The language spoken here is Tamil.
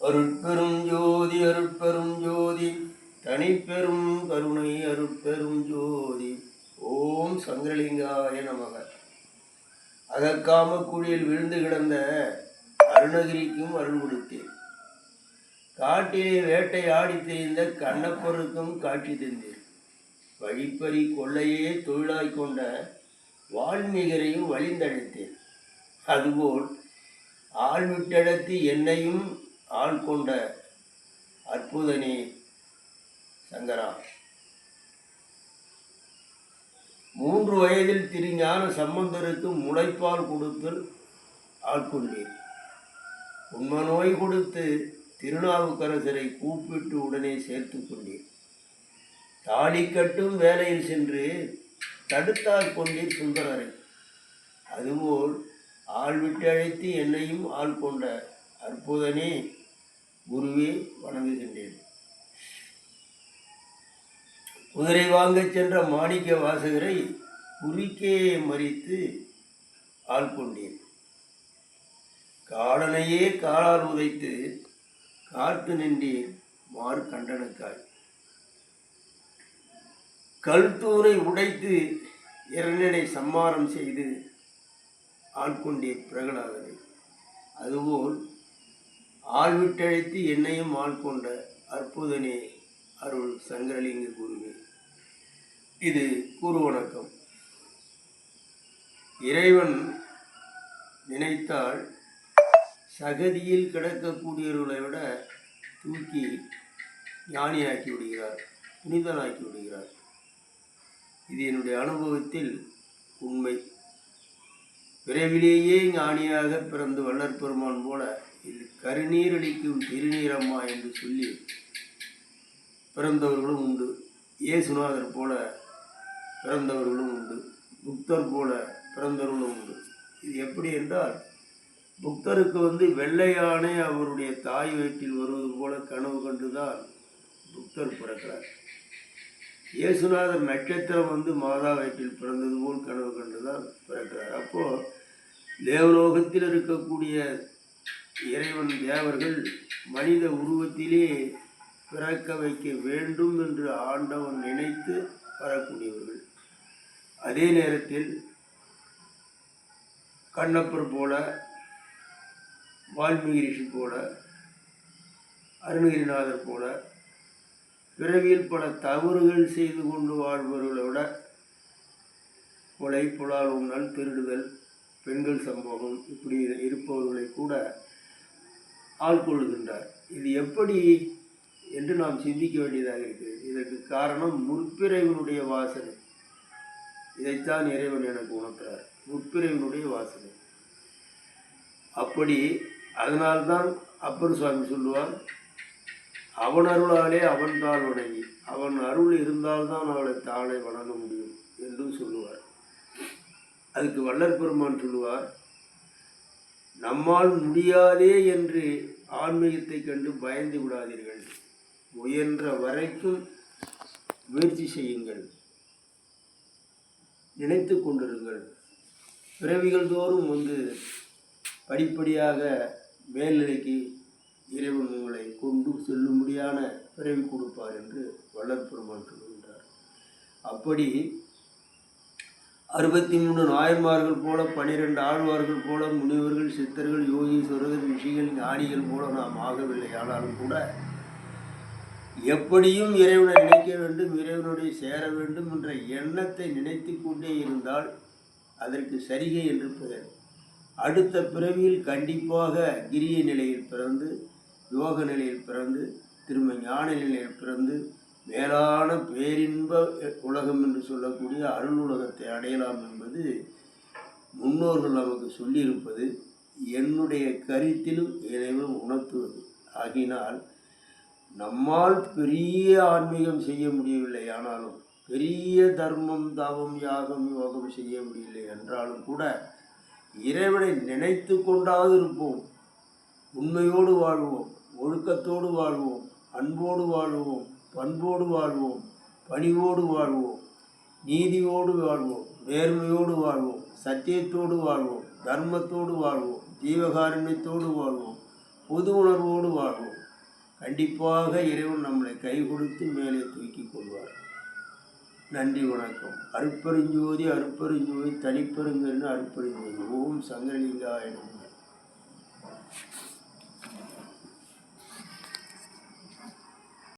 அருட்பெரும் ஜோதி அருட்பெரும் ஜோதி தனிப்பெரும் கருணை அருட்பெரும் ஜோதி. ஓம் சங்கரலிங்காய நமக. அகக்காம குழியில் விழுந்து கிடந்த அருணகிரிக்கும் அருள் கொடுத்தேன். காட்டிலே வேட்டை ஆடி தெரிந்த கண்ணப்பருக்கும் காட்சி தந்தேன். வழிப்பறி கொள்ளையே தொழிலாய் கொண்ட வால்மீகரையும் வழிந்தழைத்தேன். அதுபோல் ஆள் விட்டெடுத்து என்னையும் ஆள் கொண்ட அற்புதனே சங்கரா. 3 வயதில் திருஞான சம்பந்தருக்கு முளைப்பால் கொடுத்தல் ஆட்கொண்டேன். உண்ம நோய் கொடுத்து திருநாவுக்கரசரை கூப்பிட்டு உடனே சேர்த்து கொண்டேன். தாலி கட்டும் வேலையில் சென்று தடுத்தால் கொண்டேன் சுந்தரரை. அதுபோல் ஆள் விட்டு அழைத்து என்னையும் ஆள் கொண்ட அற்புதனே குருவே வணங்குகின்றேன். குதிரை வாங்கச் சென்ற மாணிக்க வாசகரை குறுக்கே மறித்து ஆள் கொண்டேன். காலனையே காலால் உதைத்து காத்து நின்றேன் மாறு கண்டனுக்காய். கல்தூரை உடைத்து இரண்டனை சம்மாரம் செய்து ஆட்கொண்டேன் பிரகலாதனை. அதுபோல் ஆள் விட்டழைத்து என்னையும் ஆள் கொண்ட அற்புதனே அருள் சங்கரலிங்க குருவே. இது குரு வணக்கம். இறைவன் நினைத்தால் சகதியில் கிடக்கக்கூடியவர்களை விட தூக்கி ஞானியாக்கி விடுகிறார், புனிதனாக்கி விடுகிறார். இது என்னுடைய அனுபவத்தில் உண்மை. விரைவிலேயே ஞானியாக பிறந்து வள்ளற் பெருமான் போல இது கருநீரடிக்கும் திருநீரம்மா என்று சொல்லி பிறந்தவர்களும் உண்டு. இயேசுநாதர் போல பிறந்தவர்களும் உண்டு. புத்தர் போல பிறந்தவர்களும் உண்டு. இது எப்படி என்றால், புத்தருக்கு வெள்ளை யானை அவருடைய தாய் வயிற்றில் வருவது போல கனவு கண்டுதான் புத்தர் பிறக்கிறார். இயேசுநாதர் நட்சத்திரம் மாதா வயிற்றில் பிறந்தது போல் கனவு கண்டுதான் பிறக்கிறார். அப்போ தேவலோகத்தில் இருக்கக்கூடிய இறைவன் தேவர்கள் மனித உருவத்திலே பிறக்க வைக்க வேண்டும் என்று ஆண்டவன் நினைத்து வரக்கூடியவர்கள். அதே நேரத்தில் கண்ணப்பர் போல, வால்மீகி ரிஷி போல, அருணகிரிநாதர் போல பிறவியில் பல தவறுகள் செய்து கொண்டு வாழ்பவர்களை விட கொலை, புலால் உண்ணல், திருடுதல், பெண்கள் சம்பவம் இப்படி இருப்பவர்களை கூட ஆட்கொள்கின்றார். இது எப்படி என்று நாம் சிந்திக்க வேண்டியதாக இருக்கிறது. இதற்கு காரணம் முற்பிறவினுடைய வாசனை. இதைத்தான் இறைவன் எனக்கு உணர்த்துறார். முற்பிறவினுடைய வாசனை. அப்படி அதனால்தான் அப்பர் சுவாமி சொல்லுவார், அவன் அருளாலே அவன் தாள் வணங்கி, அவன் அருள் இருந்தால்தான் அவளை தாளை வணங்க முடியும் என்றும் சொல்லுவார். அதுக்கு வள்ளற் பெருமான் சொல்லுவார், நம்மால் முடியாதே என்று ஆன்மீகத்தை கண்டு பயந்து விடாதீர்கள். முயன்ற வரைக்கும் முயற்சி செய்யுங்கள், நினைத்து கொண்டிருங்கள். பிறவிகள் தோறும் படிப்படியாக மேல்நிலைக்கு இறைவன் உங்களை கொண்டு செல்லும்படியான பிறவி கொடுப்பார் என்று வள்ளற் பெருமான் சொல்கின்றார். அப்படி 63 நாயன்மார்கள் போல, 12 ஆழ்வார்கள் போல, முனிவர்கள், சித்தர்கள், யோகீஸ்வரர்கள், ரிஷிகள், ஞானிகள் போல நாம் ஆகவில்லை. ஆனாலும் கூட எப்படியும் இறைவனை நினைக்க வேண்டும், இறைவனுடைய சேர வேண்டும் என்ற எண்ணத்தை நினைத்து கொண்டே இருந்தால் அதற்கு சரிகை என்று பெயர். அடுத்த பிறவியில் கண்டிப்பாக கிரிய நிலையில் பிறந்து, யோக நிலையில் பிறந்து, திரும்ப ஞான நிலையில் பிறந்து, மேலான பேரின்ப உலகம் என்று சொல்லக்கூடிய அருள் உலகத்தை அடையலாம் என்பது முன்னோர்கள் நமக்கு சொல்லியிருப்பது என்னுடைய கருத்திலும் இறைவன் உணர்த்துவது. ஆகினால் நம்மால் பெரிய ஆன்மீகம் செய்ய முடியவில்லை, ஆனாலும் பெரிய தர்மம், தவம், யாகம், யோகம் செய்ய முடியவில்லை என்றாலும் கூட இறைவனை நினைத்து கொண்டாவது இருப்போம். உண்மையோடு வாழ்வோம், ஒழுக்கத்தோடு வாழ்வோம், அன்போடு வாழ்வோம், பண்போடு வாழ்வோம், பணிவோடு வாழ்வோம், நீதியோடு வாழ்வோம், நேர்மையோடு வாழ்வோம், சத்தியத்தோடு வாழ்வோம், தர்மத்தோடு வாழ்வோம், ஜீவகாருண்யத்தோடு வாழ்வோம், பொது உணர்வோடு வாழ்வோம். கண்டிப்பாக இறைவன் நம்மளை கை கொடுத்து மேலே தூக்கி கொள்வார். நன்றி, வணக்கம். அருட்பெருஞ்சோதி அருட்பெருஞ்சோதி தனிப்பெருங்கருணை அருட்பெருஞ்சோதி. ஓம் சங்கரலிங்காய நமः.